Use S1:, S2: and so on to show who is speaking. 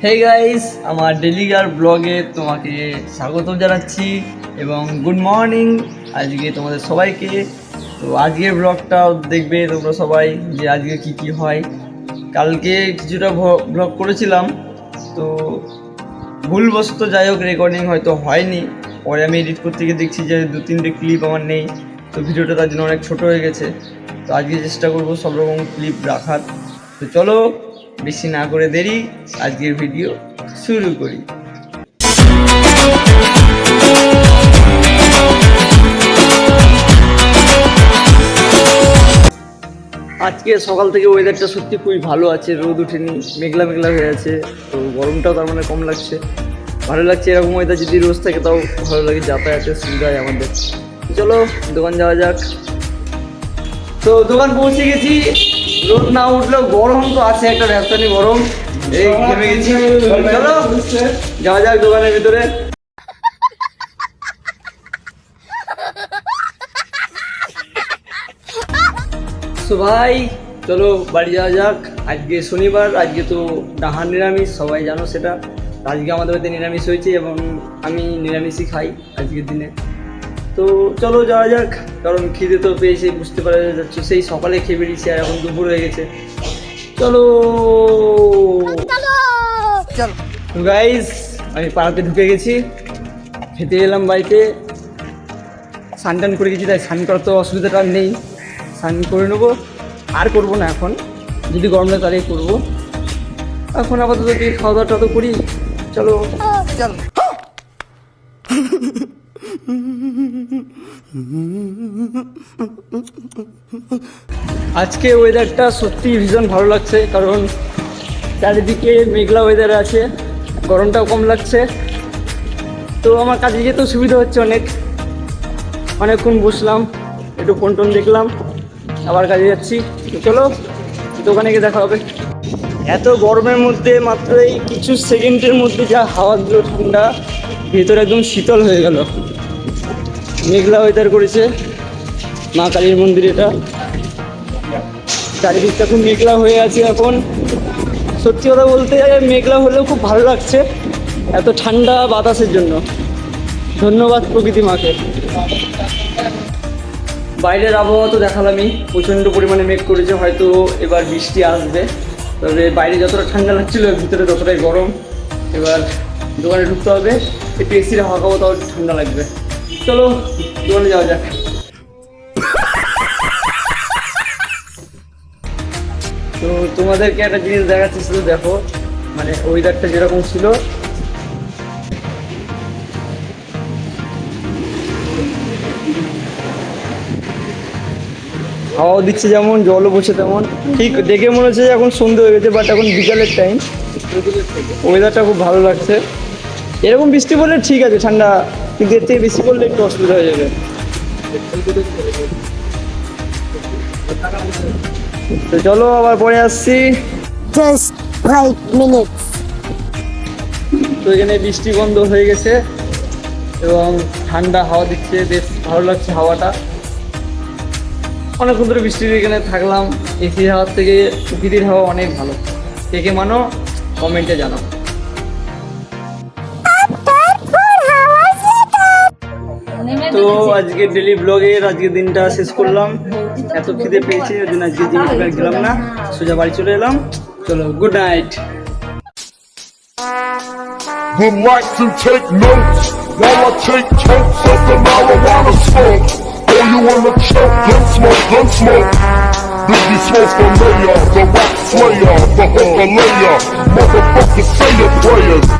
S1: Hey guys, আমার ডেলিগার ব্লগে তোমাকে স্বাগতম জানাচ্ছি এবং গুড মর্নিং আজকে তোমাদের সবাইকে। তো আজকের ব্লগটাও দেখবে তোমরা সবাই যে আজকে কি হয়। কালকে কিছুটা ব্লগ করেছিলাম, তো ভুলবশত যাই হোক রেকর্ডিং হয়তো হয়নি। পরে আমি এডিট করতে গিয়ে দেখছি যে 2-3টে ক্লিপ আমার নেই, তো ভিডিওটা তার জন্য অনেক ছোটো হয়ে গেছে। তো আজকে চেষ্টা করবো সব রকম ক্লিপ রাখার। তো চলো বেশি না করে দেরি, আজকের ভিডিও শুরু করি। আজকে সকাল থেকে ওয়েদারটা সত্যি খুবই ভালো আছে, রোদ উঠেনি, মেঘলা মেঘলা হয়ে আছে। তো গরমটাও তার মানে কম লাগছে, ভালো লাগছে। এরকম ওয়েদার যদি রোজ থাকে তাও ভালো লাগে, যাতায়াতের সুবিধা হয় আমাদের। চলো দোকান যাওয়া যাক। তো দোকান পৌঁছে গেছি, রোদ না উঠলেও গরম তো আছে, একটা রাজধানী গরম। এই ঘেমে গেছি, চলো যাওয়া যাক দোকানের ভিতরে। তো ভাই চলো বাড়ি যাওয়া যাক। আজকে শনিবার, আজকে তো ডাহার নিরামিষ, সবাই জানো সেটা। আজকে আমাদের বাড়িতে নিরামিষ হয়েছে এবং আমি নিরামিষই খাই আজকের দিনে। তো চলো যাওয়া যাক, কারণ খিদে তো পেয়েছে, বুঝতে পারা যাচ্ছে। সেই সকালে খেয়ে বেরিয়েছি আর এখন দুপুর হয়ে গেছে। চলো গাইস, আমি পাড়াতে ঢুকে গেছি, খেতে এলাম বাড়িতে। স্নান টান করে গেছি, তাই স্নান করার তো অসুবিধাটা নেই, স্নান করে নেবো। আর করবো না এখন, যদি গরম লাগে তাহলেই করবো। এখন আপাতত খাওয়া দাওয়াটা তো করি। চলো চলো। আজকে ওয়েদারটা সত্যি ভীষণ ভালো লাগছে, কারণ চারিদিকে মেঘলা ওয়েদার আছে, গরমটাও কম লাগছে। তো আমার কাজে যেতেও সুবিধা হচ্ছে অনেকক্ষণ বসলাম, একটু ফোন টোন দেখলাম, আবার কাজে যাচ্ছি। তো চলো দোকানে গিয়ে দেখা হবে। এত গরমের মধ্যে মাত্র এই কিছু সেকেন্ডের মধ্যে যা হাওয়া দিল ঠান্ডা, ভেতরে একদম শীতল হয়ে গেল। মেঘলা ওয়েদার করেছে, মা কালীর মন্দির এটা, চারিদিকটা খুব মেঘলা হয়ে আছে এখন। সত্যি কথা বলতে মেঘলা হলেও খুব ভালো লাগছে, এত ঠান্ডা বাতাসের জন্য। ধন্যবাদ প্রকৃতি মাকে। বাইরের আবহাওয়া তো দেখালামই, প্রচণ্ড পরিমাণে মেঘ করেছে, হয়তো এবার বৃষ্টি আসবে। তবে বাইরে যতটা ঠান্ডা লাগছিল ভিতরে ততটাই গরম। এবার দোকানে ঢুকতে হবে, একটু এসির হাওয়া খাবো, তাও ঠান্ডা লাগবে। চলো দোকানে যাওয়া যাক। তো তোমাদেরকে একটা জিনিস দেখাচ্ছি, শুধু দেখো, মানে ওয়েদারটা যেরকম ছিল, হাওয়া দিচ্ছে যেমন, জলও পড়ছে তেমন। ঠিক দেখে মনে হচ্ছে যে এখন সন্ধ্যে হয়ে গেছে, বাট এখন বিকালের টাইম। ওয়েদারটা খুব ভালো লাগছে। এরকম বৃষ্টি পড়লে ঠিক আছে ঠান্ডা, কিন্তু এর থেকে বেশি পড়লে একটু অসুবিধা হয়ে যাবে। তো চলো আবার পরে আসছি।
S2: Just 5 minutes.
S1: তো এখানে বৃষ্টি বন্ধ হয়ে গেছে এবং ঠান্ডা হাওয়া দিচ্ছে, বেশ ভালো লাগছে হাওয়াটা। অনেকক্ষণ ধরে বৃষ্টির এখানে থাকলাম, এসির হাওয়ার থেকে প্রকৃতির হাওয়া অনেক ভালো। কে মানো কমেন্টে জানাও। তো আজকে ডেলি ব্লগের আজকের দিনটা শেষ করলাম। এত খিদে পেয়েছি ওই জন্য আজকে জিম গেলাম না, সোজা বাড়ি চলে এলাম। চলো good night.
S3: Would like to take notes while I take totes of the marijuana smoke. Oh, you wanna choke? Gun smoke. Biggie Smoke the mayor, the rap slayer, the hooker layer. Motherfucker say your prayers.